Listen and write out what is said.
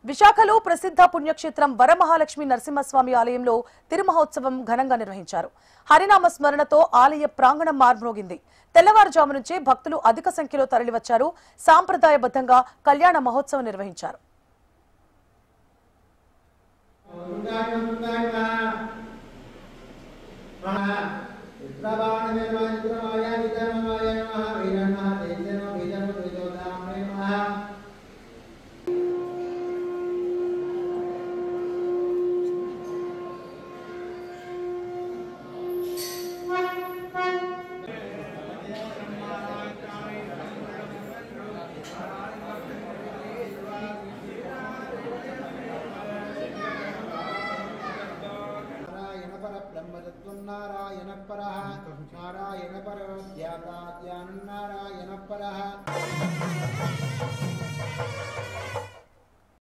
విశాఖలో ప్రసిద్ధ పుణ్యక్షేత్రం వరమహాలక్ష్మి నరసింహస్వామి ఆలయంలో తిరుమహోత్సవం ఘనంగా నిర్వహించారు. హరినామ స్మరణతో ఆలయ ప్రాంగణం మార్మోగింది. తెల్లవారుజాము నుంచే భక్తులు అధిక సంఖ్యలో తరలివచ్చారు. సాంప్రదాయబద్ధంగా కళ్యాణ మహోత్సవం నిర్వహించారు. ఇట్లా బాగా నిర్వహించడం